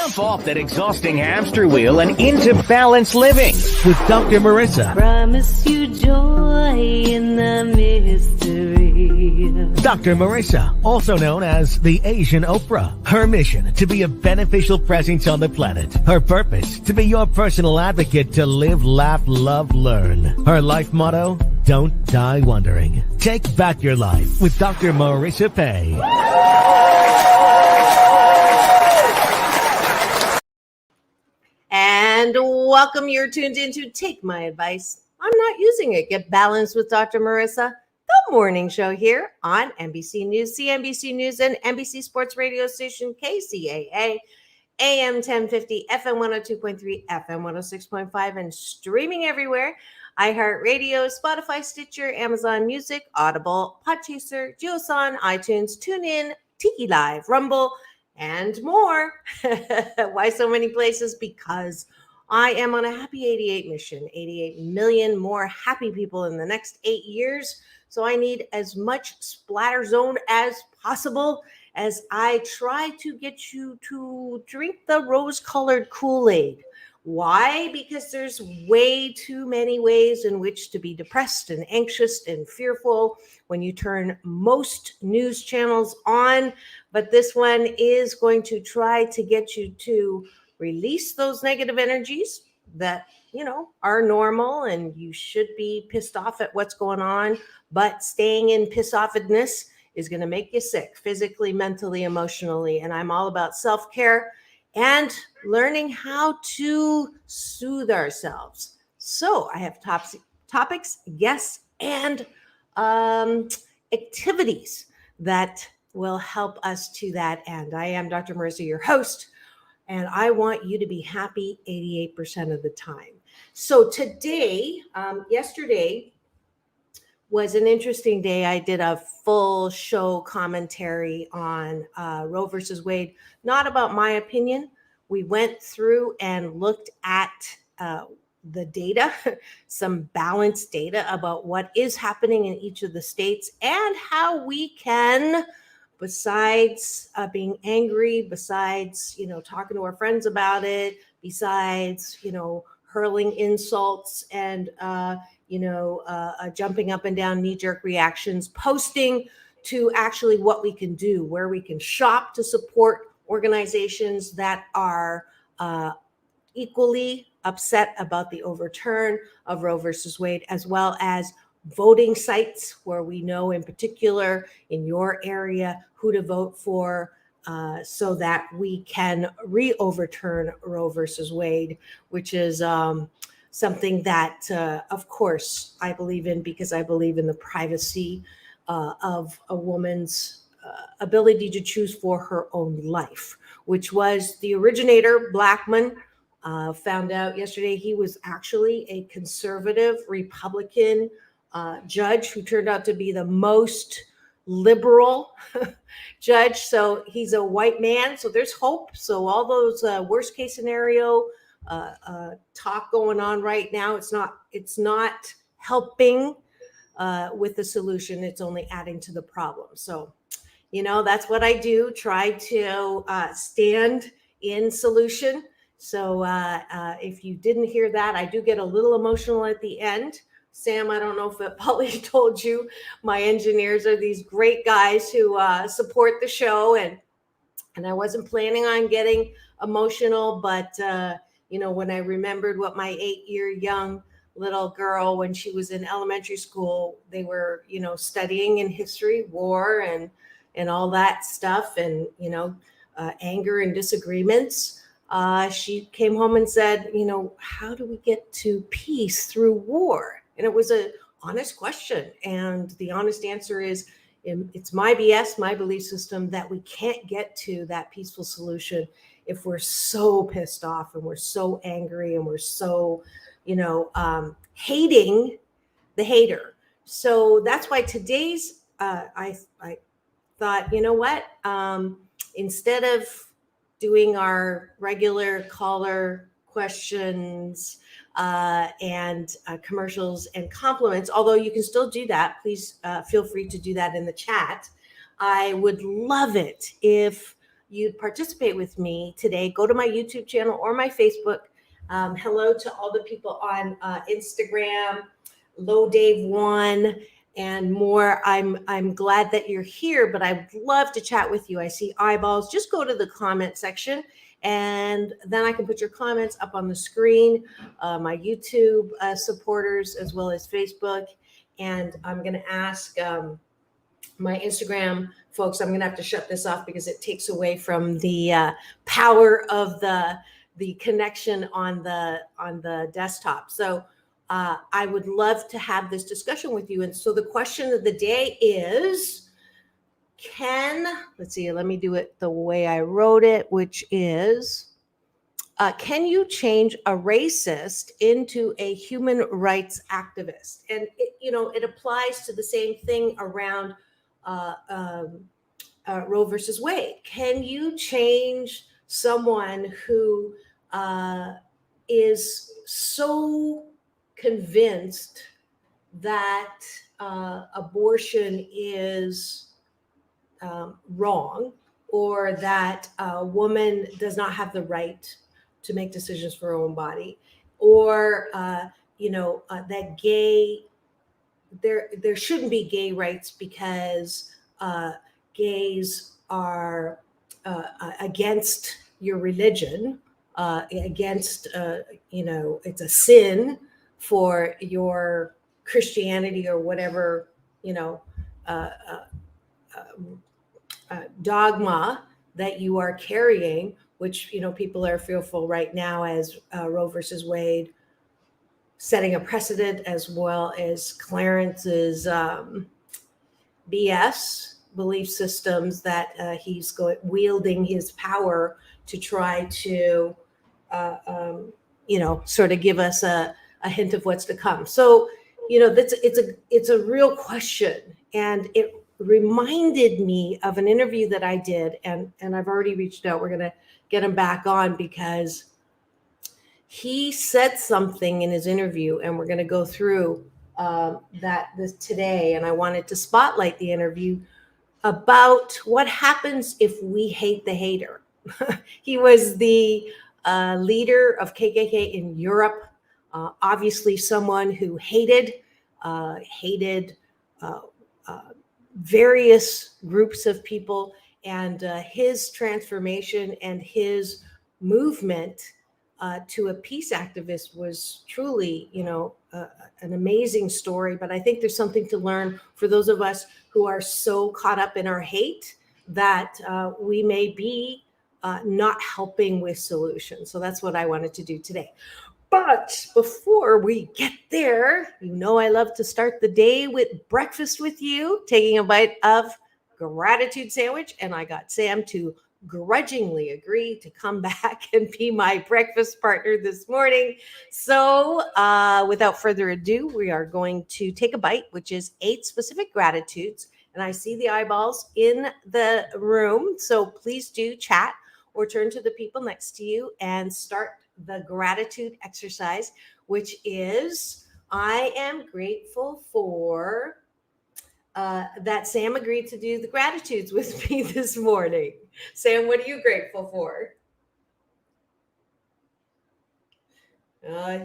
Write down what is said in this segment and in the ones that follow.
Jump off that exhausting hamster wheel and into balanced living with Dr. Marissa. Promise you joy in the mystery. Dr. Marissa, also known as the Asian Oprah. Her mission, to be a beneficial presence on the planet. Her purpose, to be your personal advocate to live, laugh, love, learn. Her life motto, don't die wondering. Take back your life with Dr. Marissa Pay. And welcome. You're tuned into Take My Advice. I'm not using it. Get balanced with Dr. Marissa. The morning show here on NBC News, CNBC News, and NBC Sports Radio Station KCAA, AM 1050, FM 102.3, FM 106.5, and streaming everywhere. iHeartRadio, Spotify, Stitcher, Amazon Music, Audible, Podchaser, JioSaavn, iTunes, TuneIn, Tiki Live, Rumble, and more. Why so many places? Because I am on a happy 88 mission, 88 million more happy people in the next 8 years. So I need as much splatter zone as possible as I try to get you to drink the rose-colored Kool-Aid. Why? Because there's way too many ways in which to be depressed and anxious and fearful when you turn most news channels on. But this one is going to try to get you to release those negative energies that, are normal, and you should be pissed off at what's going on. But staying in piss-offedness is going to make you sick physically, mentally, emotionally. And I'm all about self-care and learning how to soothe ourselves. So I have topics, guests, and activities that will help us to that end. I am Dr. Marissa, your host, and I want you to be happy 88% of the time. So today, yesterday was an interesting day. I did a full show commentary on Roe versus Wade, not about my opinion. We went through and looked at the data, some balanced data about what is happening in each of the states and how we can, besides being angry, besides, talking to our friends about it, besides, hurling insults and, jumping up and down knee-jerk reactions, posting to actually what we can do, where we can shop to support organizations that are equally upset about the overturn of Roe versus Wade, as well as voting sites where we know in particular in your area who to vote for, so that we can re-overturn Roe versus Wade, which is something that, of course, I believe in, because I believe in the privacy of a woman's ability to choose for her own life, which was the originator, Blackmun, found out yesterday he was actually a conservative Republican judge who turned out to be the most liberal judge. So he's a white man. So there's hope. So all those worst case scenario talk going on right now, it's not helping with the solution. It's only adding to the problem. So, that's what I do. Try to stand in solution. So if you didn't hear that, I do get a little emotional at the end. Sam, I don't know if Polly told you, my engineers are these great guys who support the show, and I wasn't planning on getting emotional, but when I remembered what my 8-year young little girl, when she was in elementary school, they were, studying in history, war, and all that stuff, and anger and disagreements. She came home and said, how do we get to peace through war? And it was an honest question. And the honest answer is, it's my BS, my belief system, that we can't get to that peaceful solution if we're so pissed off and we're so angry and we're so, hating the hater. So that's why today's, I thought, what, instead of doing our regular caller questions and commercials and compliments, although you can still do that, please feel free to do that in the chat. I would love it if you'd participate with me today, go to my YouTube channel or my Facebook. Hello to all the people on Instagram, Low Dave One, and more. I'm glad that you're here, but I'd love to chat with you. I see eyeballs. Just go to the comment section, and then I can put your comments up on the screen. My YouTube supporters as well as Facebook, and I'm going to ask my Instagram folks. I'm going to have to shut this off because it takes away from the power of the connection on the desktop. So I would love to have this discussion with you. And so the question of the day is, let's see, let me do it the way I wrote it, which is, can you change a racist into a human rights activist? And it applies to the same thing around Roe versus Wade. Can you change someone who is so convinced that abortion is wrong, or that a woman does not have the right to make decisions for her own body, or that there shouldn't be gay rights because gays are against your religion, against it's a sin for your Christianity or whatever dogma that you are carrying, which people are fearful right now as Roe versus Wade setting a precedent, as well as Clarence's BS belief systems that he's wielding his power to try to sort of give us a hint of what's to come. So it's a real question, and it reminded me of an interview that I did, and I've already reached out. We're going to get him back on because he said something in his interview, and we're going to go through this today. And I wanted to spotlight the interview about what happens if we hate the hater. He was the leader of KKK in Europe, obviously someone who hated various groups of people, and his transformation and his movement to a peace activist was truly, an amazing story. But I think there's something to learn for those of us who are so caught up in our hate that we may be not helping with solutions. So that's what I wanted to do today. But before we get there, I love to start the day with breakfast with you, taking a bite of gratitude sandwich. And I got Sam to grudgingly agree to come back and be my breakfast partner this morning. So without further ado, we are going to take a bite, which is 8 specific gratitudes. And I see the eyeballs in the room. So please do chat or turn to the people next to you and start the gratitude exercise, which is, I am grateful for that Sam agreed to do the gratitudes with me this morning. Sam, what are you grateful for?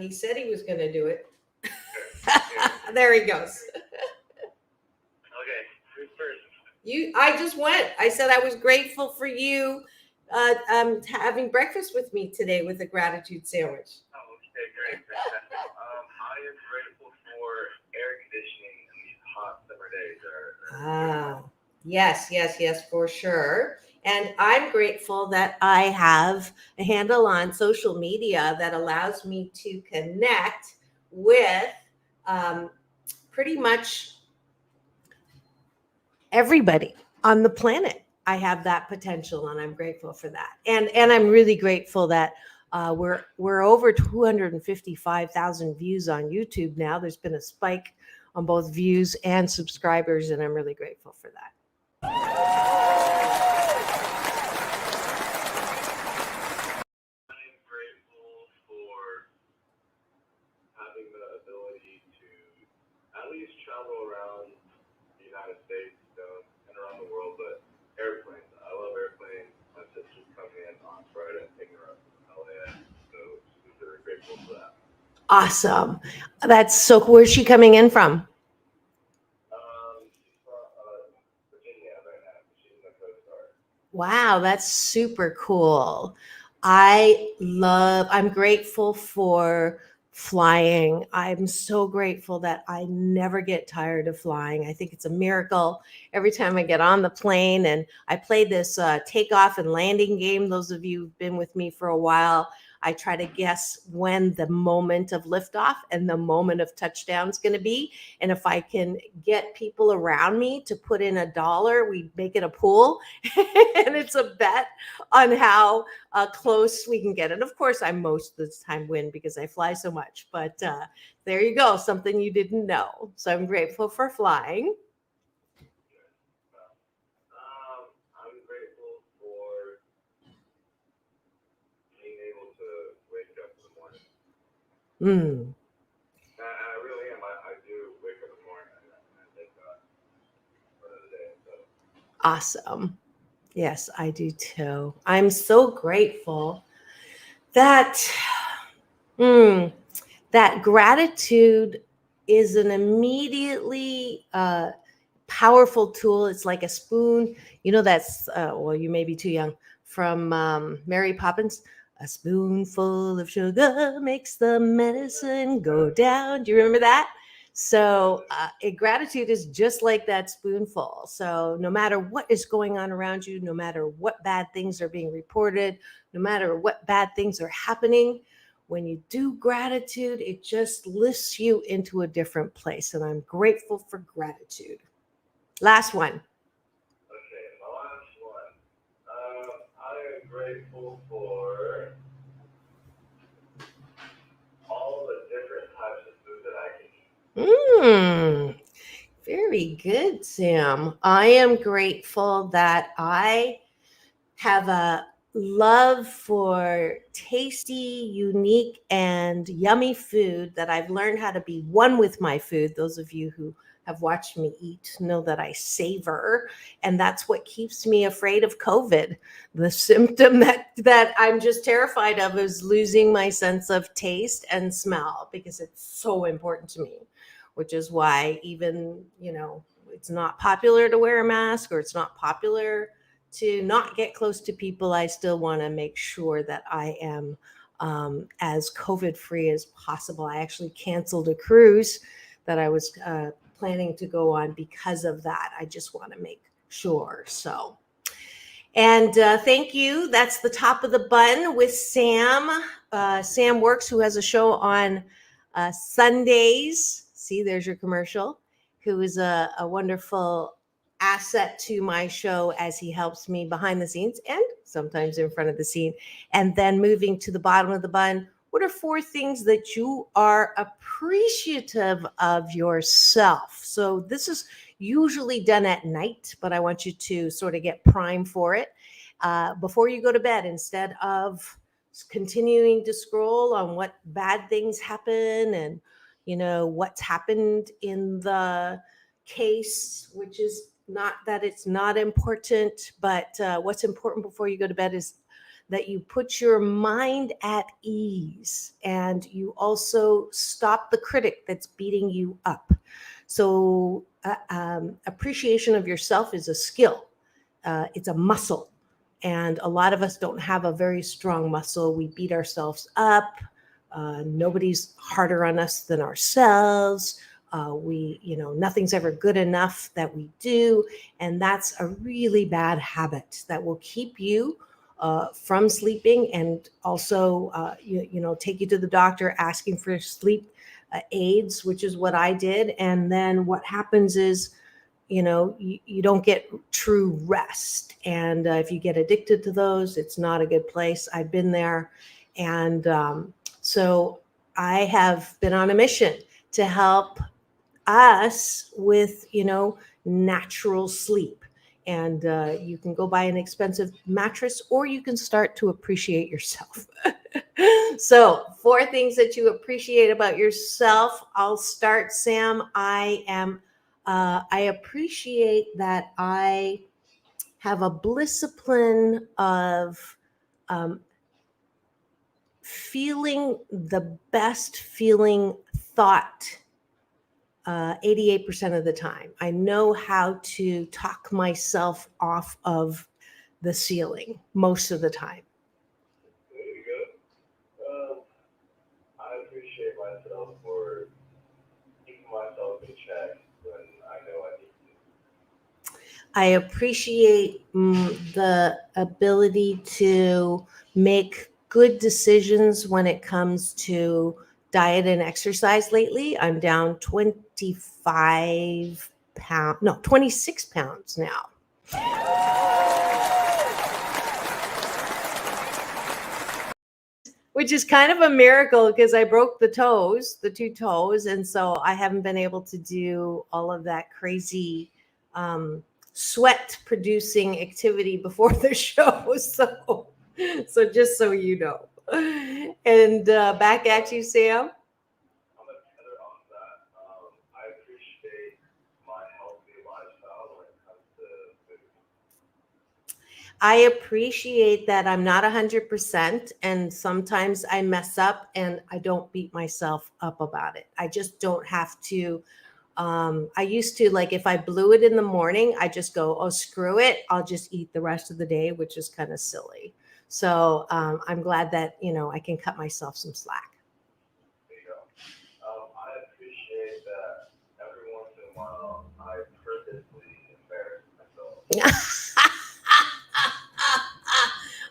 He said he was going to do it. There he goes. Okay, who's first? I just went. I said I was grateful for you having breakfast with me today with a gratitude sandwich. Oh, okay, great, fantastic. I am grateful for air conditioning in these hot summer days. Yes, for sure. And I'm grateful that I have a handle on social media that allows me to connect with pretty much everybody on the planet. I have that potential, and I'm grateful for that. And I'm really grateful that we're over 255,000 views on YouTube now. There's been a spike on both views and subscribers, and I'm really grateful for that. I'm grateful for having the ability to at least travel around the United States and around the world, but airplanes. I love airplanes. My sister grateful for that. Awesome. That's so cool. Where's she coming in from? She's from Virginia right now. She's in the Coast Guard. Wow, that's super cool. I'm grateful for flying. I'm so grateful that I never get tired of flying. I think it's a miracle every time I get on the plane. And I play this takeoff and landing game. Those of you who've been with me for a while, I try to guess when the moment of liftoff and the moment of touchdown is going to be. And if I can get people around me to put in $1, we make it a pool. And it's a bet on how close we can get. And of course, I most of the time win because I fly so much. But there you go, something you didn't know. So I'm grateful for flying. I'm grateful for being able to wake up in the morning. I really am. I do wake up in the morning and I thank God for another day. So. Awesome. Yes, I do too. I'm so grateful that that gratitude is an immediately powerful tool. It's like a spoon. You know, that's, well, you may be too young, from Mary Poppins. A spoonful of sugar makes the medicine go down. Do you remember that? So gratitude is just like that spoonful. So no matter what is going on around you, no matter what bad things are being reported, no matter what bad things are happening, when you do gratitude, it just lifts you into a different place. And I'm grateful for gratitude. Last one. Okay, my last one. I am grateful for all the different types of food that I can eat. Very good, Sam. I am grateful that I have a love for tasty, unique, and yummy food that I've learned how to be one with my food. Those of you who have watched me eat know that I savor, and that's what keeps me afraid of COVID. The symptom that I'm just terrified of is losing my sense of taste and smell, because it's so important to me, which is why even, it's not popular to wear a mask, or it's not popular to not get close to people. I still want to make sure that I am as COVID free as possible. I actually canceled a cruise that I was planning to go on because of that. I just want to make sure. So, and thank you. That's the top of the bun with Sam. Sam Works, who has a show on Sundays. See, there's your commercial. Who is a wonderful asset to my show as he helps me behind the scenes and sometimes in front of the scene. And then moving to the bottom of the bun, what are 4 things that you are appreciative of yourself? So this is usually done at night, but I want you to sort of get primed for it before you go to bed, instead of continuing to scroll on what bad things happen and what's happened in the case, which is not that it's not important, but what's important before you go to bed is that you put your mind at ease and you also stop the critic that's beating you up. So appreciation of yourself is a skill. It's a muscle. And a lot of us don't have a very strong muscle. We beat ourselves up. Nobody's harder on us than ourselves. Nothing's ever good enough that we do. And that's a really bad habit that will keep you from sleeping, and also, take you to the doctor asking for sleep aids, which is what I did. And then what happens is, you don't get true rest. And if you get addicted to those, it's not a good place. I've been there. And so I have been on a mission to help us with, natural sleep. And you can go buy an expensive mattress, or you can start to appreciate yourself. So 4 things that you appreciate about yourself. I'll start, Sam. I appreciate that I have a discipline of feeling the best feeling thought 88% of the time. I know how to talk myself off of the ceiling most of the time. There you go. I appreciate myself for keeping myself in check when I know I need to. I appreciate the ability to make good decisions when it comes to diet and exercise lately. I'm down 26 pounds now. Which is kind of a miracle because I broke the two toes. And so I haven't been able to do all of that crazy sweat producing activity before the show. So just so you know. And back at you, Sam. I'm a tether on that. I appreciate my healthy lifestyle when it comes to food. I appreciate that I'm not 100%, and sometimes I mess up and I don't beat myself up about it. I just don't have to. I used to, like, if I blew it in the morning, I just go, oh, screw it. I'll just eat the rest of the day, which is kind of silly. So I'm glad that, I can cut myself some slack. There you go. I appreciate that every once in a while I purposely embarrass myself.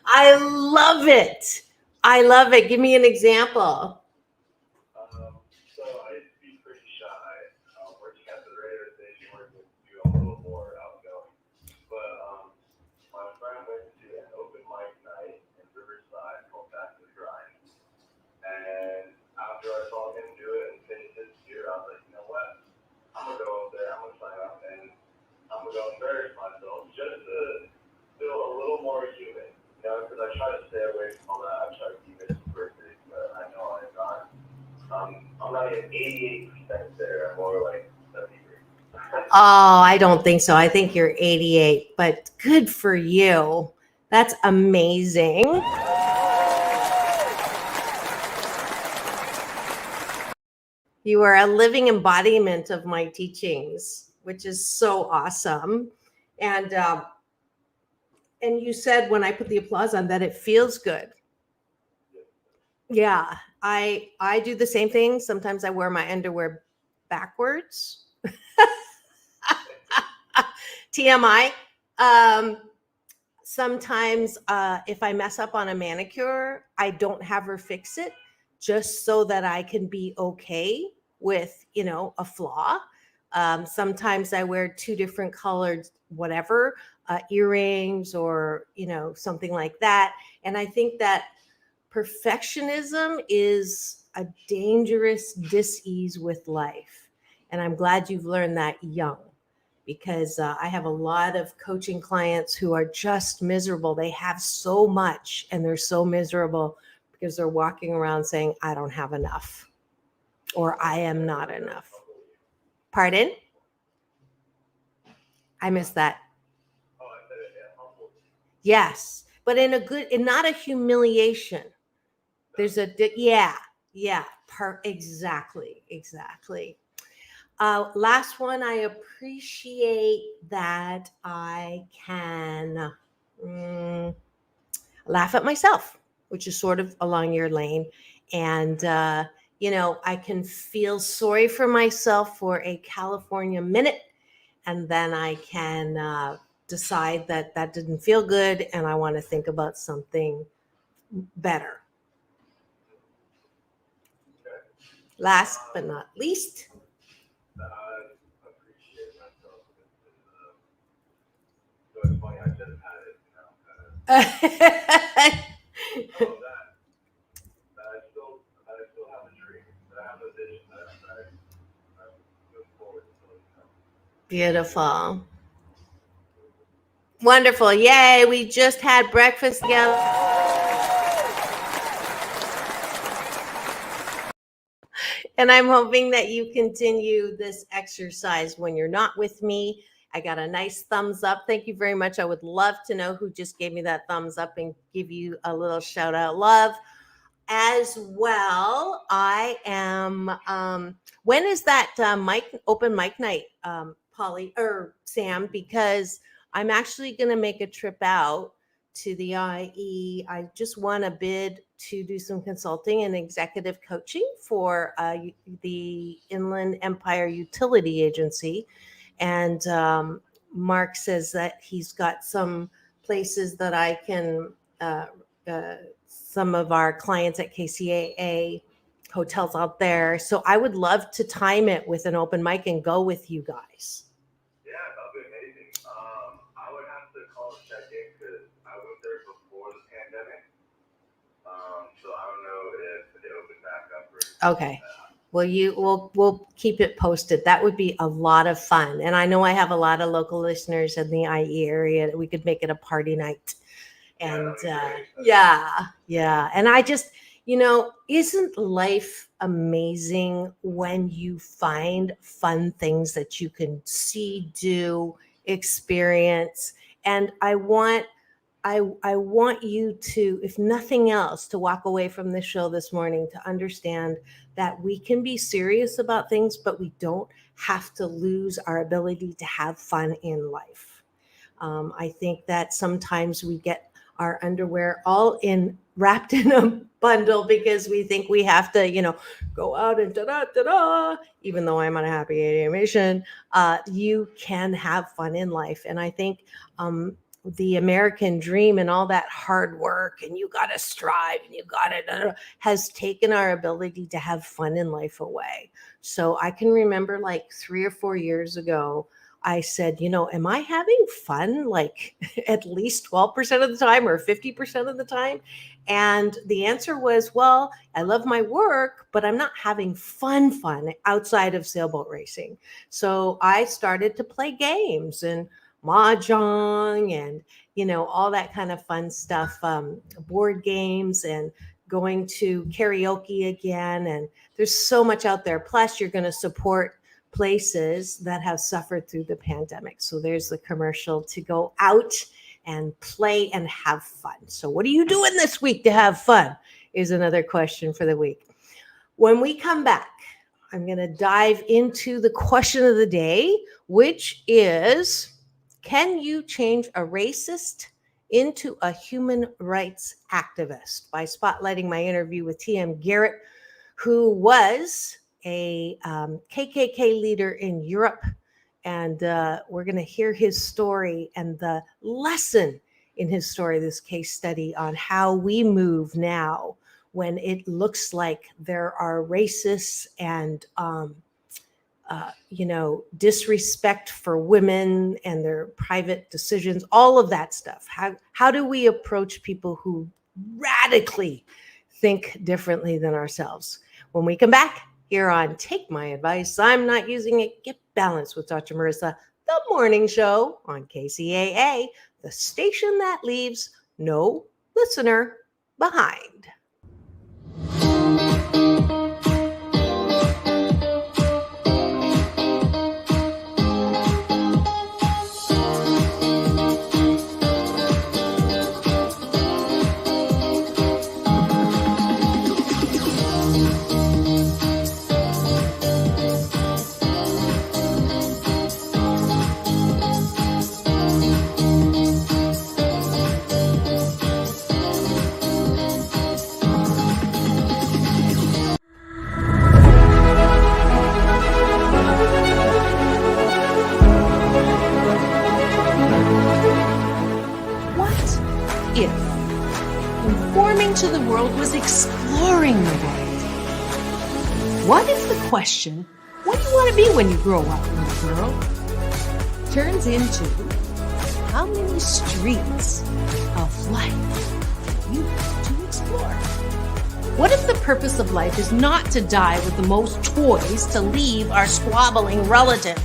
I love it. I love it. Give me an example. So I used to be pretty shy. Working at the radio station, working with you, I'm a little more outgoing. But my friend went to an open mic night in Riverside called Back to the Grind. And after I saw him do it and finish his year, I was like, you know what? I'm gonna go up there, I'm gonna sign up, and I'm gonna go embarrass myself just to feel a little more human. Because I try to stay away from all that. I try to keep it perfect, but I know I'm not. I'm not even 88% there. I'm more like 73. Oh, I don't think so. I think you're 88, but good for you. That's amazing. You are a living embodiment of my teachings, which is so awesome. And you said when I put the applause on that it feels good. Yeah, I do the same thing. Sometimes I wear my underwear backwards. TMI. Sometimes if I mess up on a manicure, I don't have her fix it just so that I can be okay with, a flaw. Sometimes I wear two different colored whatever, earrings or, something like that. And I think that perfectionism is a dangerous dis-ease with life. And I'm glad you've learned that young, because I have a lot of coaching clients who are just miserable. They have so much and they're so miserable because they're walking around saying, I don't have enough or I am not enough. Pardon? I missed that. Oh, I said it humble. Yes, but in not a humiliation. There's exactly. Last one, I appreciate that I can laugh at myself, which is sort of along your lane. And, I can feel sorry for myself for a California minute. And then I can decide that didn't feel good and I want to think about something better. Last but not least. I appreciate myself. So it's funny, I just had it, all that I still have a dream, that I have a vision that I move forward to. Beautiful. Wonderful. Yay. We just had breakfast together. And I'm hoping that you continue this exercise when you're not with me. I got a nice thumbs up. Thank you very much. I would love to know who just gave me that thumbs up and give you a little shout out. Love. as well. I am, when is that open mic night, Polly or Sam? Because I'm actually going to make a trip out to the IE. I just won a bid to do some consulting and executive coaching for the Inland Empire Utility Agency. And Mark says that he's got some places that I can, some of our clients at KCAA hotels out there. So I would love to time it with an open mic and go with you guys. Yeah, that'd be amazing. I would have to call and check in because I went there before the pandemic. So I don't know if it opened back up or Okay. Well, we'll keep it posted. That would be a lot of fun. And I know I have a lot of local listeners in the IE area that we could make it a party night. And yeah. And I just, isn't life amazing when you find fun things that you can see, do, experience? And I want you to, if nothing else, to walk away from this show this morning to understand that we can be serious about things, but we don't have to lose our ability to have fun in life. I think that sometimes we get our underwear all wrapped in a bundle because we think we have to, go out and da-da-da-da. Even though I'm on a happy 8 a.m. mission, you can have fun in life. And I think the American dream and all that hard work and you got to strive and you got to has taken our ability to have fun in life away. So I can remember like 3 or 4 years ago, I said, am I having fun like at least 12% of the time or 50% of the time? And the answer was, well, I love my work, but I'm not having fun outside of sailboat racing. So I started to play games and mahjong and, all that kind of fun stuff, board games and going to karaoke again. And there's so much out there. Plus, you're going to support places that have suffered through the pandemic. So there's the commercial to go out and play and have fun. So what are you doing this week to have fun is another question for the week. When we come back, I'm going to dive into the question of the day, which is, can you change a racist into a human rights activist? By spotlighting my interview with TM Garret, who was a KKK leader in Europe. And we're going to hear his story and the lesson in his story, this case study on how we move now when it looks like there are racists and, disrespect for women and their private decisions, all of that stuff. How do we approach people who radically think differently than ourselves? When we come back here on Take My Advice, I'm Not Using It, Get Balanced with Dr. Marissa, the morning show on KCAA, the station that leaves no listener behind. To the world was exploring the world. What if the question, what do you want to be when you grow up, little girl, turns into how many streets of life you want to explore? What if the purpose of life is not to die with the most toys to leave our squabbling relatives?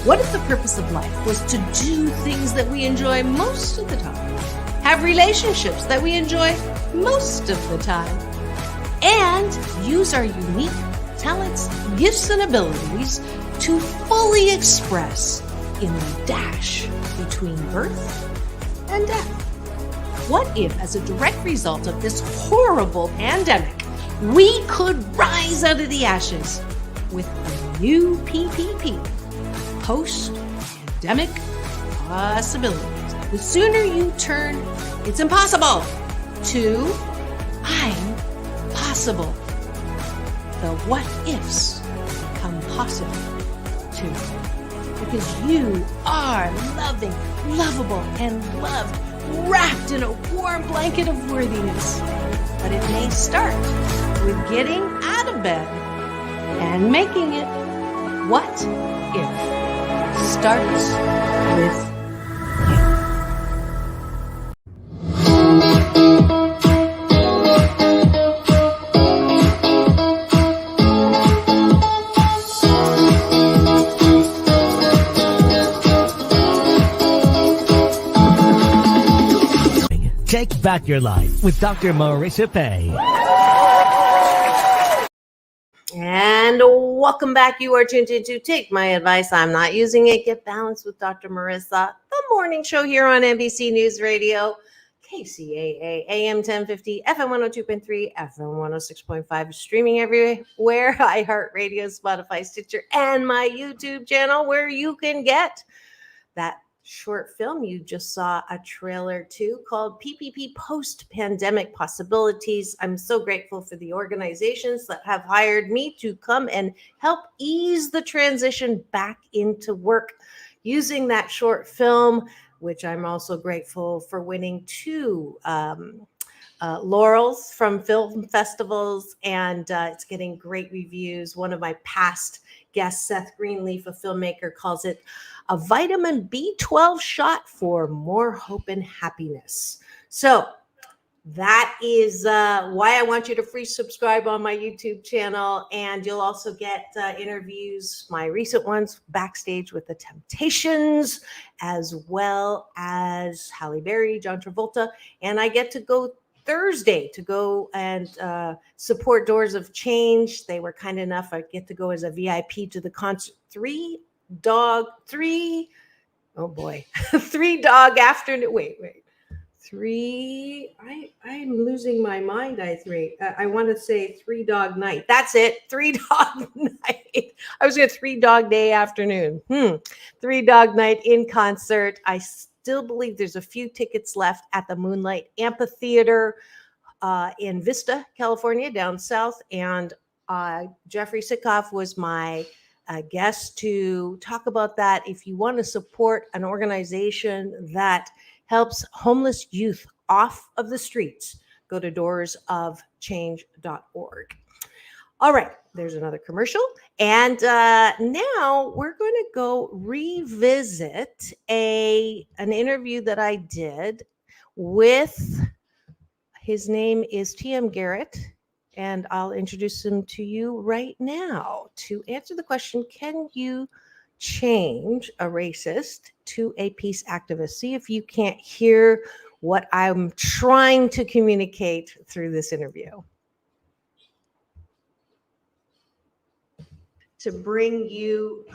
What if the purpose of life was to do things that we enjoy most of the time? Have relationships that we enjoy most of the time, and use our unique talents, gifts, and abilities to fully express in the dash between birth and death. What if, as a direct result of this horrible pandemic, we could rise out of the ashes with a new PPP, post-pandemic possibilities. The sooner you turn "it's impossible" to "I'm possible," the what ifs become possible too. Because you are loving, lovable, and loved, wrapped in a warm blanket of worthiness. But it may start with getting out of bed and making it. What if starts with Take back your life with Dr. Marissa Pay. And welcome back. You are tuned into Take My Advice. I'm not using it. Get balanced with Dr. Marissa, the morning show here on NBC News Radio, KCAA, AM 1050, FM 102.3, FM 106.5, streaming everywhere, iHeartRadio, Spotify, Stitcher, and my YouTube channel, where you can get that short film you just saw a trailer to called PPP Post-Pandemic Possibilities. I'm so grateful for the organizations that have hired me to come and help ease the transition back into work using that short film, which I'm also grateful for winning 2 laurels from film festivals, and it's getting great reviews. One of my past guests, Seth Greenleaf, a filmmaker, calls it a vitamin B12 shot for more hope and happiness. So that is why I want you to free subscribe on my YouTube channel. And you'll also get interviews, my recent ones, backstage with the Temptations, as well as Halle Berry, John Travolta. And I get to go Thursday to go and support Doors of Change. They were kind enough. I get to go as a VIP to the concert. 3 dog afternoon. Wait. 3. I'm losing my mind. I want to say 3 dog night. That's it. 3 dog night. I was going to 3 dog day afternoon. 3 dog night in concert. I still believe there's a few tickets left at the Moonlight Amphitheater in Vista, California, down south. And Jeffrey Sikoff was my guest to talk about that. If you want to support an organization that helps homeless youth off of the streets, go to doorsofchange.org. All right, there's another commercial. And now we're going to go revisit an interview that I did with, his name is TM Garret, and I'll introduce him to you right now to answer the question, can you change a racist to a peace activist? See if you can't hear what I'm trying to communicate through this interview. To bring you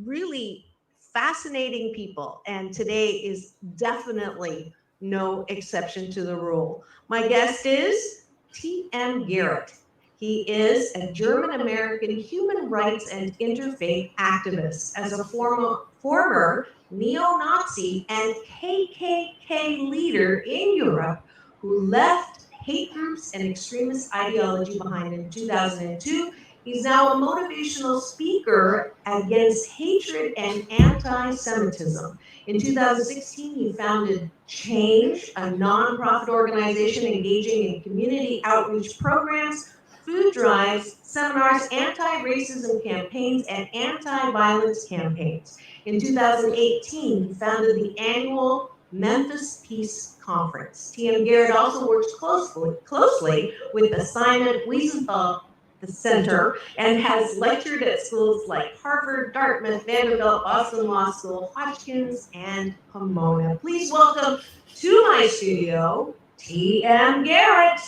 really fascinating people. And today is definitely no exception to the rule. My guest is TM Garret. He is a German-American human rights and interfaith activist. As a former neo-Nazi and KKK leader in Europe who left hate groups and extremist ideology behind in 2002, he's now a motivational speaker against hatred and anti-Semitism. In 2016, he founded Change, a nonprofit organization engaging in community outreach programs, food drives, seminars, anti-racism campaigns, and anti-violence campaigns. In 2018, he founded the annual Memphis Peace Conference. TM Garret also works closely with the Simon Wiesenthal Center and has lectured at schools like Harvard, Dartmouth, Vanderbilt, Boston Law School, Hotchkiss, and Pomona. Please welcome to my studio, TM Garret.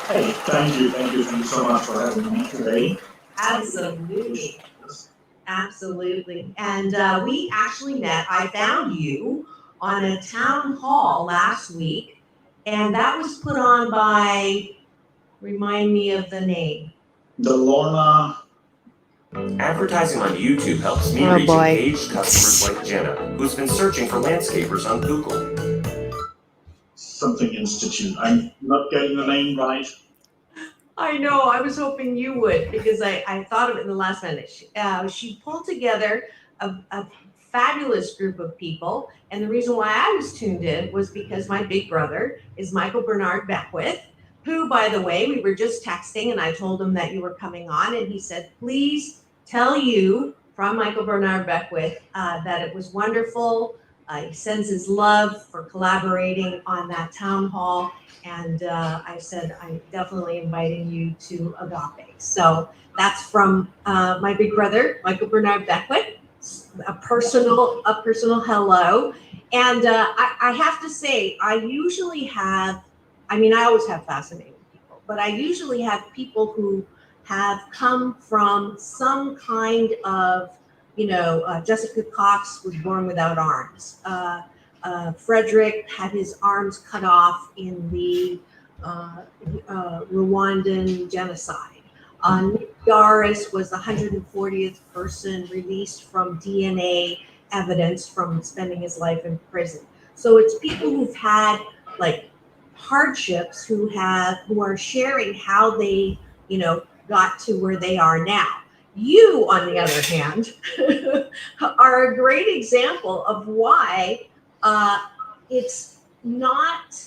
Hey, thank you so much for having me today. Absolutely. And we actually met, I found you on a town hall last week, And that was put on by, remind me of the name. The Lorna. Advertising on YouTube helps me reach engaged customers like Jenna, who's been searching for landscapers on Google. Something Institute. I'm not getting the name right. I know, I was hoping you would, because I thought of it in the last minute. She pulled together a fabulous group of people, and the reason why I was tuned in was because my big brother is Michael Bernard Beckwith, who, by the way, we were just texting, and I told him that you were coming on, and he said, please tell you from Michael Bernard Beckwith that it was wonderful. He sends his love for collaborating on that town hall. And I said, I'm definitely inviting you to Agape. So that's from my big brother, Michael Bernard Beckwith, a personal hello. And I have to say, I always have fascinating people, but I usually have people who have come from some kind of, Jessica Cox was born without arms. Frederick had his arms cut off in the Rwandan genocide. Nick Doris was the 140th person released from DNA evidence from spending his life in prison. So it's people who've had like hardships who are sharing how they, got to where they are now. You, on the other hand, are a great example of why it's not,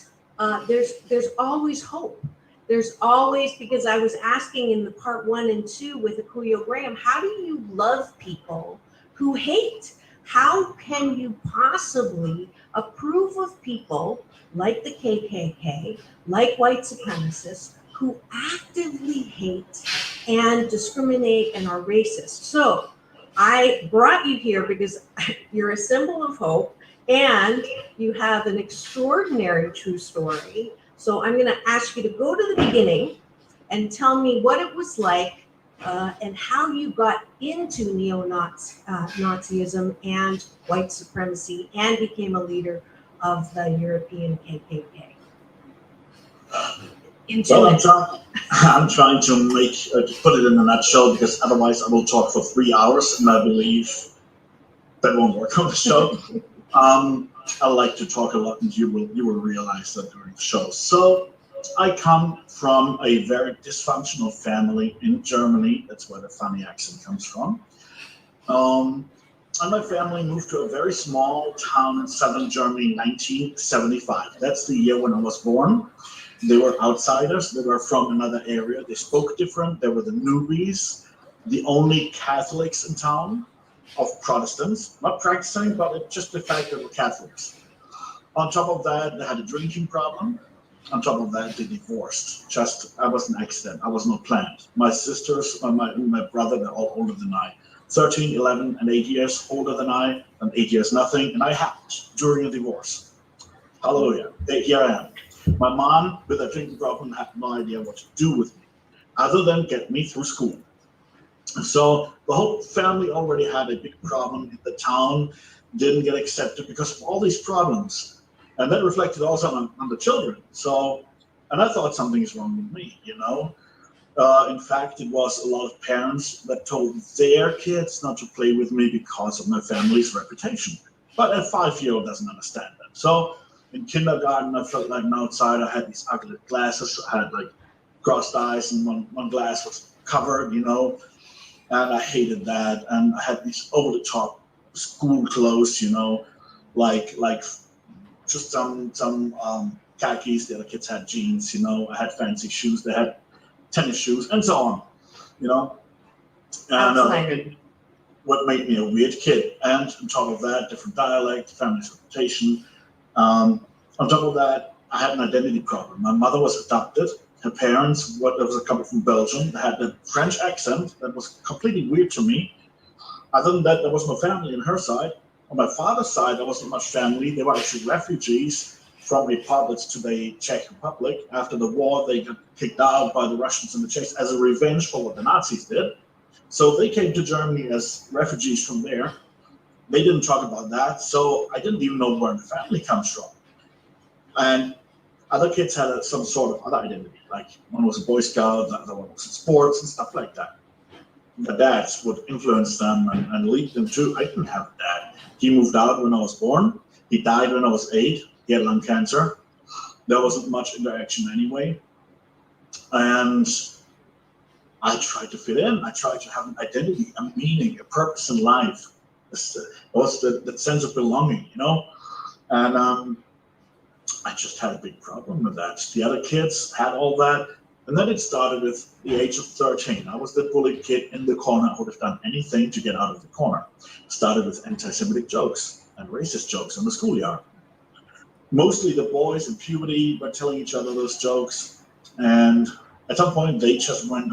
there's always hope. There's always, because I was asking in the part 1 and 2 with Akuyo Graham, how do you love people who hate? How can you possibly approve of people like the KKK, like white supremacists, who actively hate and discriminate and are racist? So I brought you here because you're a symbol of hope and you have an extraordinary true story. So I'm going to ask you to go to the beginning and tell me what it was like and how you got into Nazism and white supremacy and became a leader of the European KKK. I'm trying to put it in a nutshell, because otherwise I will talk for 3 hours, and I believe that won't work on the show. I like to talk a lot, and you will realize that during the show. So I come from a very dysfunctional family in Germany. That's where the funny accent comes from. And my family moved to a very small town in southern Germany in 1975. That's the year when I was born. They were outsiders. They were from another area. They spoke different. They were the newbies, the only Catholics in town of Protestants, not practicing, but just the fact that they were Catholics. On top of that, they had a drinking problem. On top of that, they divorced. I was an accident. I was not planned. My sisters, my brother, they're all older than I. 13, 11, and 8 years older than I, and 8 years nothing. And I happened during a divorce. Hallelujah. Here I am. My mom, with a drinking problem, had no idea what to do with me, other than get me through school. So the whole family already had a big problem in the town, didn't get accepted because of all these problems. And that reflected also on the children. So, and I thought something is wrong with me, In fact, it was a lot of parents that told their kids not to play with me because of my family's reputation. But a 5-year-old doesn't understand that. So in kindergarten, I felt like an outsider. I had these ugly glasses. I had like crossed eyes, and one glass was covered, and I hated that. And I had these over-the-top school clothes, like just some khakis. The other kids had jeans, I had fancy shoes. They had tennis shoes, and so on, And what made me a weird kid. And on top of that, different dialect, family's reputation. On top of that, I had an identity problem. My mother was adopted. Her parents, there was a couple from Belgium. They had a French accent that was completely weird to me. Other than that, there was no family on her side. On my father's side, there wasn't much family. They were actually refugees from republics to the Czech Republic. After the war, they got kicked out by the Russians and the Czechs as a revenge for what the Nazis did. So they came to Germany as refugees from there. They didn't talk about that, so I didn't even know where the family comes from. And Other kids had some sort of other identity, like one was a Boy Scout, the other one was in sports and stuff like that. The dads would influence them and lead them to. I didn't have a dad. He moved out when I was born. He died when I was 8. He had lung cancer. There wasn't much interaction anyway. And I tried to fit in. I tried to have an identity, a meaning, a purpose in life. It was that sense of belonging, you know? And I just had a big problem with that. The other kids had all that. And then it started at the age of 13. I was the bullied kid in the corner. I would have done anything to get out of the corner. Started with anti-Semitic jokes and racist jokes in the schoolyard. Mostly the boys in puberty were telling each other those jokes. And at some point, they just went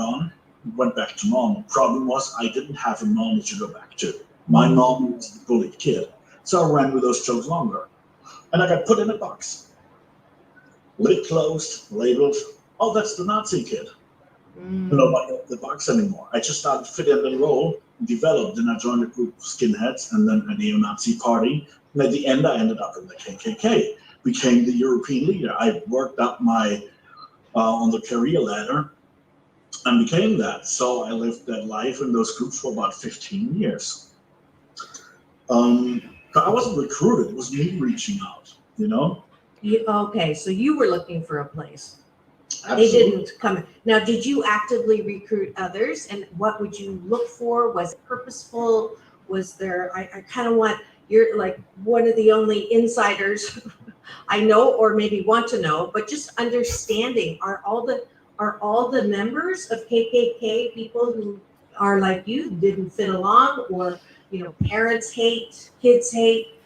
back to normal. Problem was, I didn't have a normal to go back to. My normal was the bullied kid. So I ran with those jokes longer. And I got put in a box. Lid closed, labeled, oh, that's the Nazi kid. Nobody got the box anymore. I just started to fit in the role, developed, and I joined a group of skinheads and then a neo-Nazi party. And at the end, I ended up in the KKK, became the European leader. I worked up my on the career ladder and became that. So I lived that life in those groups for about 15 years. I wasn't recruited. It was me reaching out, you know? Okay, so you were looking for a place. Absolutely. They didn't come in. Now, did you actively recruit others? And what would you look for? Was it purposeful? Was there, I kind of want, you're like one of the only insiders I know, or maybe want to know, but just understanding, are all the members of KKK people who are like you, didn't fit along, or, you know, parents hate, kids hate?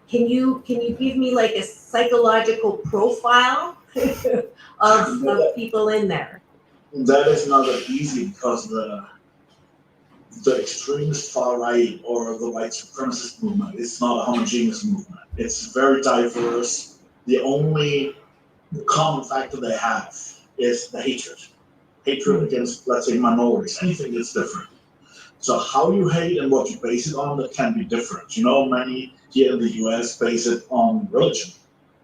Can you give me like a psychological profile of people in there? That is not that easy because the extremist far right or the white supremacist movement is not a homogeneous movement. It's very diverse. The only common factor they have is the hatred against, let's say, minorities, anything that's different. So how you hate and what you base it on, that can be different. You know, many here in the US base it on religion,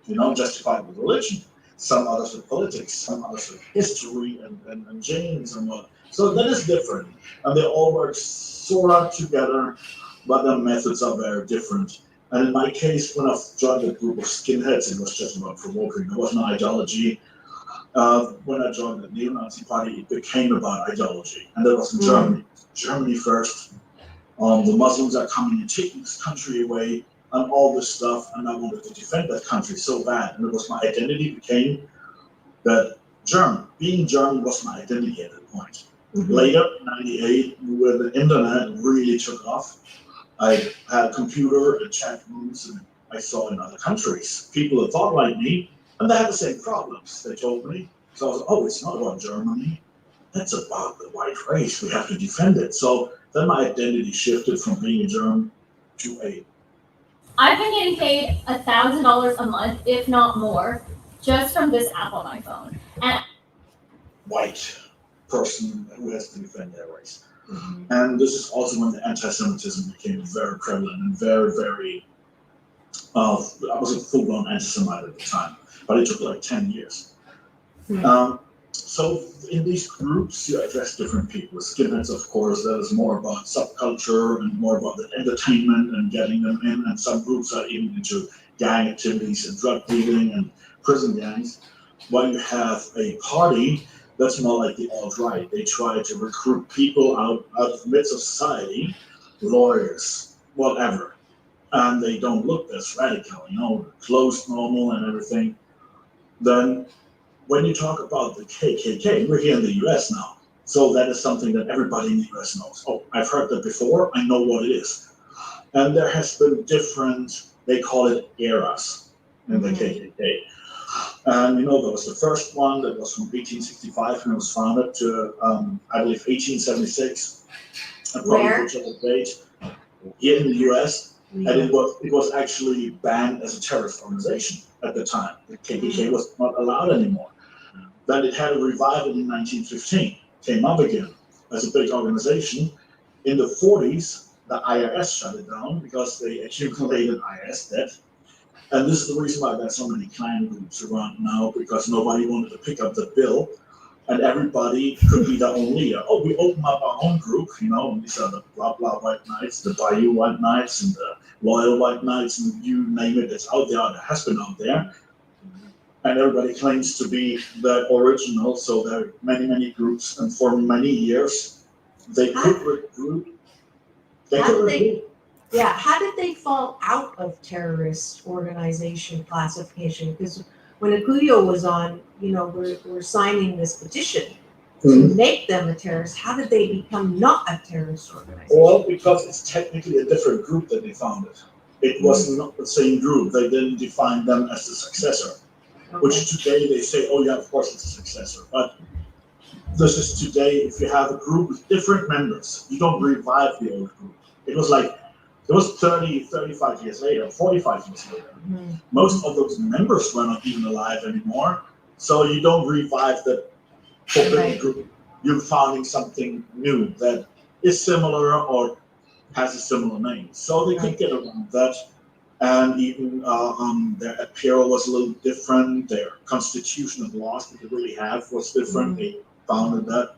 you know, justified with religion. Some others with politics, some others with history and genes and what. So that is different. And they all work sort of together, but their methods are very different. And in my case, when I joined a group of skinheads, it was just about provoking. There was no ideology. When I joined the neo-Nazi party, it became about ideology. And that was in Germany. Germany first. The Muslims are coming and taking this country away and all this stuff. And I wanted to defend that country so bad. And it was my identity became that German. Being German was my identity at that point. Later, in 98, when the internet really took off, I had a computer and chat rooms, and I saw in other countries people that thought like me, and they had the same problems, they told me. So I was, oh, it's not about Germany. That's about the white race. We have to defend it. So then my identity shifted from being a German to a... I've been getting paid $1,000 a month, if not more, just from this app on my phone. And white person who has to defend their race. And this is also when the anti-Semitism became very prevalent and very, very, I was a full-blown anti-Semite at the time, but it took like 10 years. So in these groups, you address different people. Skinheads, of course, that is more about subculture and more about the entertainment and getting them in. And some groups are even into gang activities and drug dealing and prison gangs. When you have a party, that's more like the alt-right. They try to recruit people out of the midst of society, lawyers, whatever. And they don't look as radical, you know, closed, normal and everything. Then when you talk about the KKK, we're here in the US now. So that is something that everybody in the US knows. Oh, I've heard that before, I know what it is. And there has been different, they call it eras in the KKK. And you know, there was the first one that was from 1865 when it was founded to, I believe, 1876. Where? Date, here in the US. And it was actually banned as a terrorist organization at the time. The KKK was not allowed anymore. Then it had a revival in 1915, came up again as a big organization. In the 40s, the IRS shut it down because they accumulated IRS debt. And this is the reason why there's so many clan groups around now, because nobody wanted to pick up the bill, and everybody could be their own leader. Oh, we open up our own group, you know, these are the blah blah white knights, the Bayou white knights, and the loyal white knights, and you name it, it's out there, it has been out there. And everybody claims to be the original, so there are many, many groups, and for many years, they could recruit. How did they fall out of terrorist organization classification? Because when Akuyo was on, you know, we're signing this petition to make them a terrorist. How did they become not a terrorist organization? Well, because it's technically a different group that they founded. It was not the same group. They didn't define them as the successor, which today they say, oh yeah, of course it's a successor. But this is today, if you have a group with different members, you don't revive the old group. It was like, it was 30, 35 years later, 45 years later. Most of those members were not even alive anymore. So you don't revive the forbidden group. You're founding something new that is similar or has a similar name. So they could get around that. And even their apparel was a little different. Their constitution and laws that they really have was different. They founded that.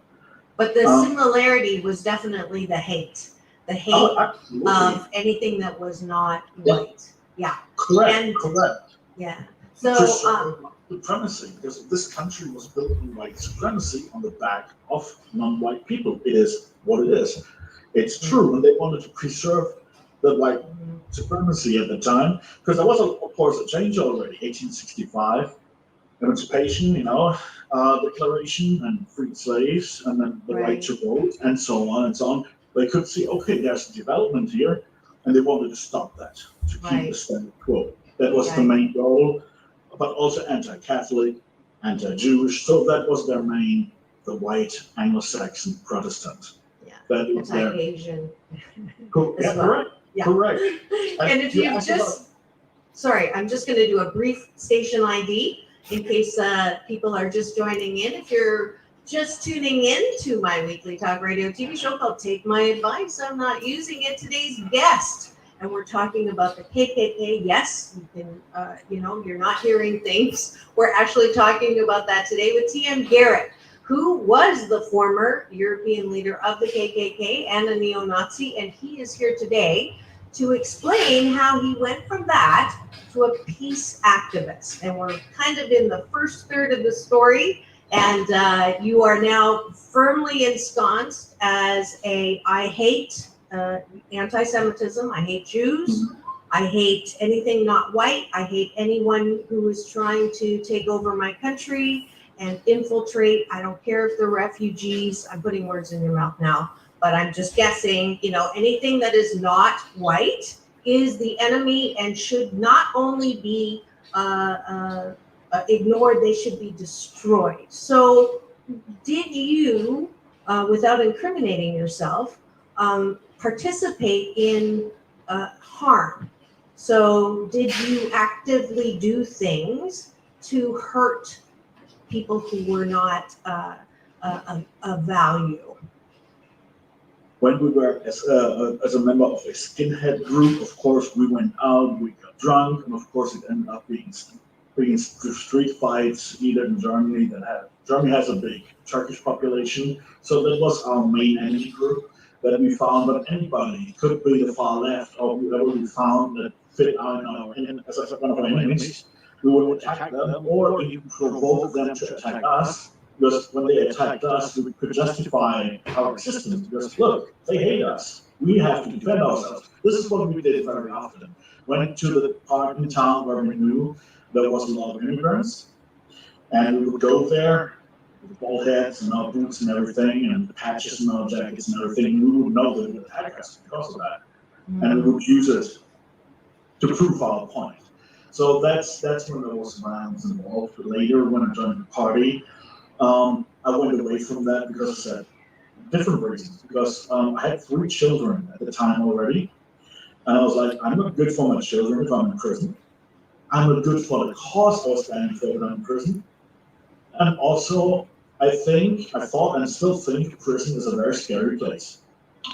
But the similarity was definitely the hate. The hate of anything that was not white. Yeah. Correct. Yeah. So supremacy, because this country was built on white supremacy on the back of non-white people. It is what it is. It's true, and they wanted to preserve the white supremacy at the time, because there was, of course, a change already. 1865, emancipation, you know, declaration and freed slaves, and then the right to vote, and so on and so on. They could see, okay, there's development here, and they wanted to stop that, to keep the status quo. That was the main goal, but also anti-Catholic, anti-Jewish. So that was their main, the white Anglo-Saxon Protestant. Yeah, that was anti-Asian. Correct. And if you just, sorry, I'm just going to do a brief station ID in case people are just joining in. If you're just tuning in to my weekly talk radio TV show called Take My Advice, I'm not using it. Today's guest, and we're talking about the KKK. Yes, you can, you know, you're not hearing things. We're actually talking about that today with TM Garret, who was the former European leader of the KKK and a neo-Nazi, and he is here today to explain how he went from that to a peace activist. And we're kind of in the first third of the story. And you are now firmly ensconced as I hate anti-Semitism, I hate Jews, I hate anything not white, I hate anyone who is trying to take over my country and infiltrate. I don't care if they're refugees. I'm putting words in your mouth now, but I'm just guessing, you know, anything that is not white is the enemy and should not only be ignored, they should be destroyed. So did you, without incriminating yourself, participate in harm? So did you actively do things to hurt people who were not of value? When we were as a member of a skinhead group, of course, we went out, we got drunk, and of course it ended up being street fights, either in Germany Germany has a big Turkish population, so that was our main enemy group that we found. But anybody, it could be the far left or whoever we found that fit as one of our enemies, we would attack them or even provoke them to attack us. Because when they attacked us, we could justify our existence. Because look, they hate us. We have to defend ourselves. This is what we did very often. Went to the part in town where we knew there was a lot of immigrants, and we would go there with bald heads and our boots and everything, and patches and our jackets and everything. We would know they would attack us because of that, and we would use it to prove our point. So that's when there was violence involved. Later, when I joined the party, I went away from that because of different reasons. Because I had 3 children at the time already, and I was like, I'm not good for my children if I'm in prison. I'm not good for the cause I was standing for when I'm in prison. And also, I thought and still think prison is a very scary place.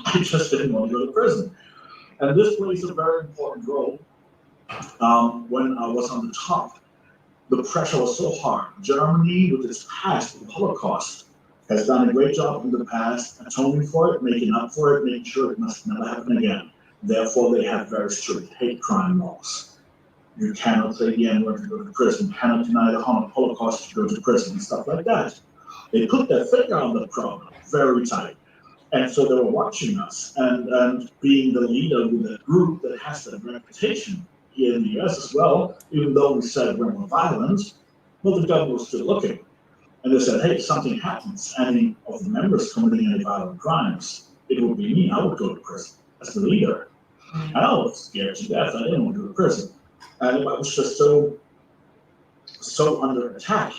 I just didn't want to go to prison. And this plays a very important role when I was on the top, the pressure was so hard. Germany, with its past, the Holocaust, has done a great job in the past, atoning for it, making up for it, making sure it must never happen again. Therefore, they have very strict hate crime laws. You cannot say the N-word to go to prison, you cannot deny the Holocaust to go to prison, and stuff like that. They put their finger on the problem very tight. And so they were watching us, and being the leader with a group that has that reputation here in the US as well, even though we said we're more violent, well, the government was still looking. And they said, hey, if something happens, any of the members committing any violent crimes, it would be me. I would go to prison as the leader. And I was scared to death. I didn't want to go to prison. And it was just so under attack,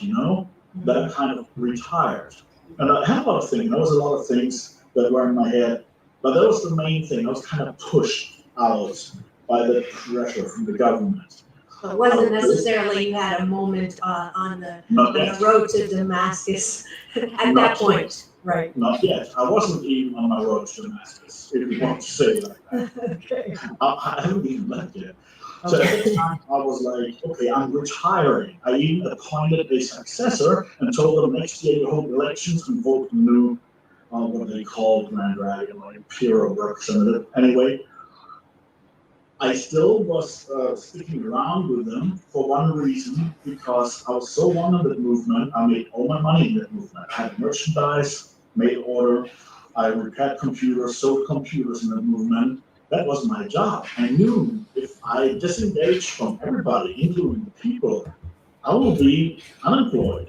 that I kind of retired. And I had a lot of things. There was a lot of things that were in my head, but that was the main thing. I was kind of pushed out by the pressure from the government. So it wasn't necessarily you had a moment on the road to Damascus at that point. Right. Not yet. I wasn't even on my road to Damascus, if you want to say it like that. Okay. I haven't even left yet. So at the time, I was like, okay, I'm retiring. I even appointed a successor and told them next year to hold elections and vote the new, what they call Grand Dragon, or Imperial Representative. Anyway, I still was sticking around with them for one reason, because I was so one in that movement. I made all my money in that movement. I had merchandise, made order, I repaired computers, sold computers in that movement. That was my job. I knew if I disengaged from everybody, including the people, I will be unemployed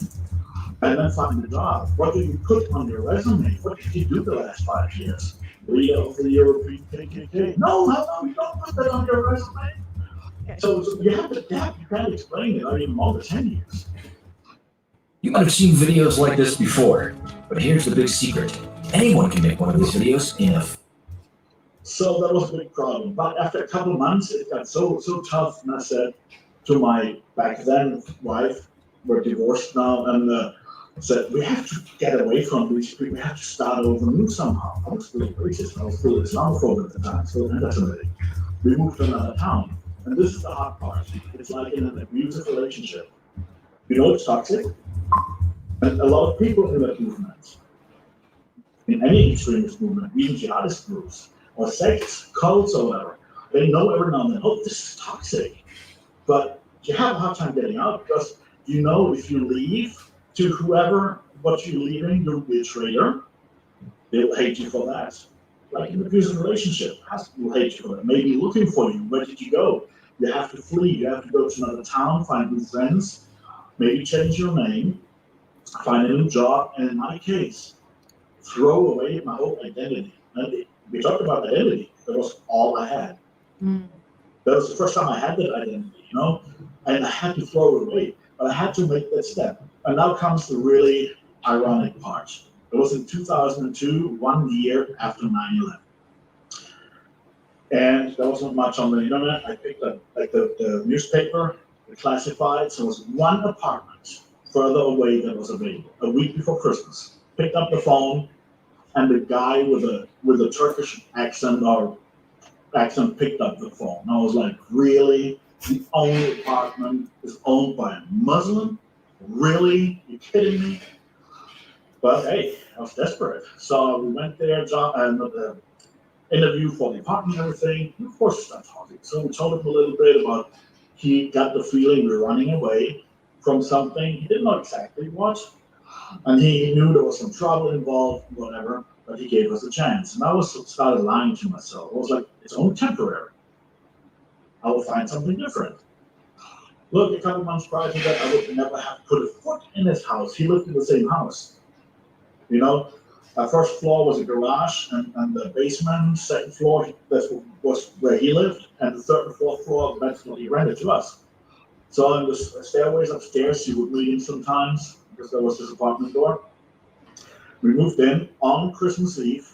and then find a job. What do you put on your resume? What did you do the last 5 years? Leader of the European KKK. No, you don't put that on your resume. Okay. So you have to adapt. You can't explain it. I mean, more than 10 years. You might have seen videos like this before, but here's the big secret. Anyone can make one of these videos in a... So that was a big problem. But after a couple of months, it got so tough, and I said to my back then wife, we're divorced now, and said, we have to get away from these people. We have to start over new somehow. I was really racist. I was really Islamophobe at the time, so anti-Semitic. We moved to another town. And this is the hard part. It's like in an abusive relationship. It's toxic. And a lot of people in that movement, in any extremist movement, even jihadist groups, or sects, cults, or whatever, they know every now and then, oh, this is toxic. But you have a hard time getting out, because if you leave to whoever what you're leaving, you'll be a traitor. They will hate you for that. Like in an abusive relationship, will hate you for that. Maybe looking for you. Where did you go? You have to flee. You have to go to another town, find new friends, maybe change your name, find a new job, and in my case, throw away my whole identity. And we talked about identity. That was all I had. That was the first time I had that identity, and I had to throw it away. But I had to make that step. And now comes the really ironic part. It was in 2002, 1 year after 9/11. And there wasn't much on the internet. I picked up the newspaper, the classifieds. There was one apartment further away that was available, a week before Christmas. Picked up the phone, and the guy with a Turkish accent picked up the phone. And I was like, really? The only apartment is owned by a Muslim? Really? You kidding me? But hey, I was desperate. So we went there, the interview for the apartment and everything. And of course, we started talking. So we told him a little bit about, he got the feeling we were running away from something. He didn't know exactly what. And he knew there was some trouble involved, whatever, but he gave us a chance. And I started lying to myself. I was like, it's only temporary. I will find something different. Look, a couple months prior to that, I would never have put a foot in his house. He lived in the same house. Our first floor was a garage, and the basement, second floor, was where he lived, and the third and fourth floor, that's what he rented to us. So on the stairways upstairs, he would meet him sometimes, because there was his apartment door. We moved in on Christmas Eve.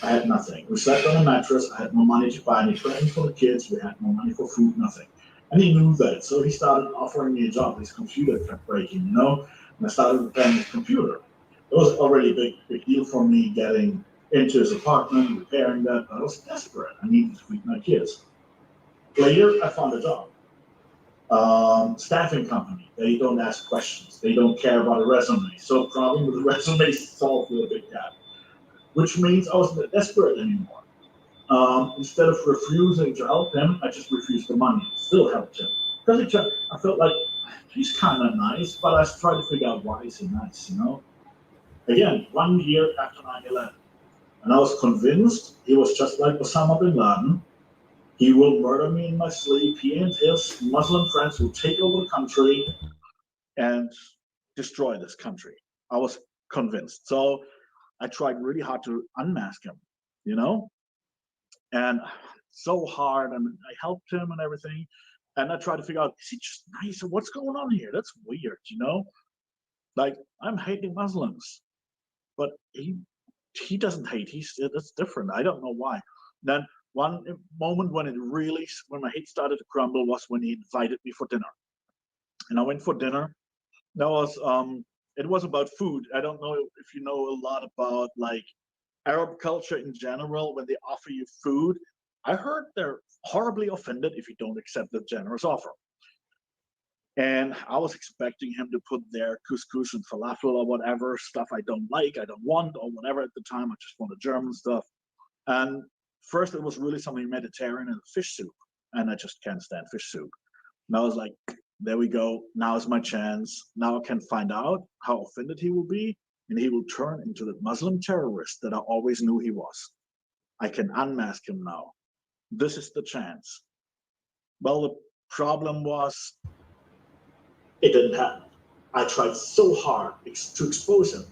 I had nothing. We slept on a mattress. I had no money to buy any presents for the kids. We had no money for food, nothing. And he knew that, so he started offering me a job. His computer kept breaking, and I started repairing his computer. It was already a big deal for me getting into his apartment, repairing that. I was desperate. I needed to feed my kids. Later, I found a job. Staffing company. They don't ask questions. They don't care about a resume. So problem with the resume solved with a big gap, which means I wasn't desperate anymore. Instead of refusing to help him, I just refused the money. Still helped him. Because I felt like he's kind of nice, but I tried to figure out why is he nice, you know? Again, 1 year after 9/11. And I was convinced he was just like Osama bin Laden. He will murder me in my sleep. He and his Muslim friends will take over the country and destroy this country. I was convinced. So I tried really hard to unmask him, you know? And so hard, and I helped him and everything. And I tried to figure out, is he just nice? What's going on here? That's weird, you know? Like, I'm hating Muslims, but he doesn't hate. That's different. I don't know why. Then one moment when my hate started to crumble was when he invited me for dinner. And I went for dinner. It was about food. I don't know if you know a lot about like Arab culture in general. When they offer you food, I heard they're horribly offended if you don't accept the generous offer. And I was expecting him to put their couscous and falafel or whatever stuff I don't like, I don't want, or whatever at the time. I just wanted German stuff. And first it was really something Mediterranean and fish soup. And I just can't stand fish soup. And I was like, there we go. Now is my chance. Now I can find out how offended he will be. And he will turn into the Muslim terrorist that I always knew he was. I can unmask him now. This is the chance. Well, the problem was, it didn't happen. I tried so hard to expose him.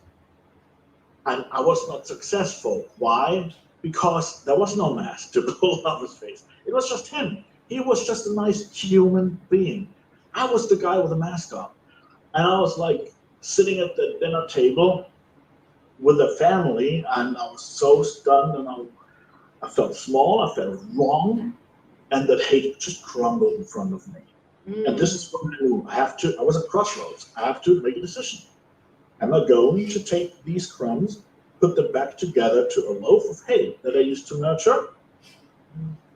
And I was not successful. Why? Because there was no mask to pull off his face. It was just him. He was just a nice human being. I was the guy with the mask on. And I was like sitting at the dinner table with the family, and I was so stunned, and I felt small, I felt wrong, and that hate just crumbled in front of me. And this is what I knew. I was at crossroads. I have to make a decision. Am I going to take these crumbs, put them back together to a loaf of hay that I used to nurture?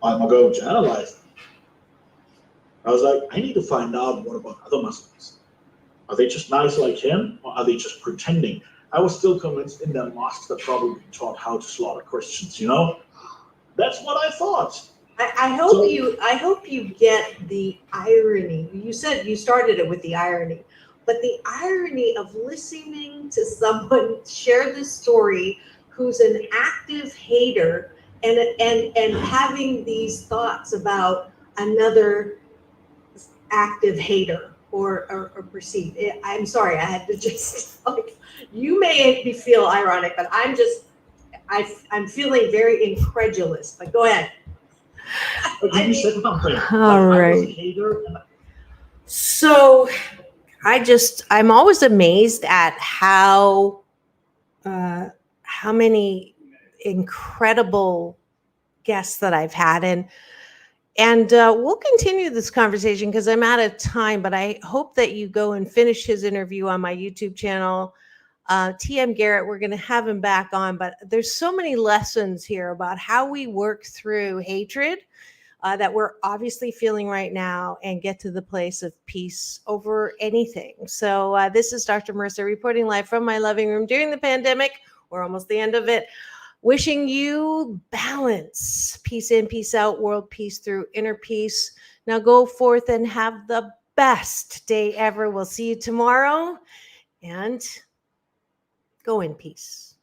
Or am I going to analyze them? I was like, I need to find out what about other Muslims. Are they just nice like him, or are they just pretending? I was still convinced in their mosques that probably taught how to slaughter Christians, you know? That's what I thought. I hope you get the irony. You said you started it with the irony, but the irony of listening to someone share this story who's an active hater and having these thoughts about another active hater or perceived. I'm sorry, I had to just like, you may feel ironic, but I'm feeling very incredulous. But go ahead. You said something. All right. So I'm always amazed at how many incredible guests that I've had. And we'll continue this conversation because I'm out of time, but I hope that you go and finish his interview on my YouTube channel. TM Garret, we're going to have him back on, but there's so many lessons here about how we work through hatred that we're obviously feeling right now and get to the place of peace over anything. So this is Dr. Marissa reporting live from my living room during the pandemic. We're almost the end of it. Wishing you balance, peace in, peace out, world peace through inner peace. Now go forth and have the best day ever. We'll see you tomorrow, and go in peace.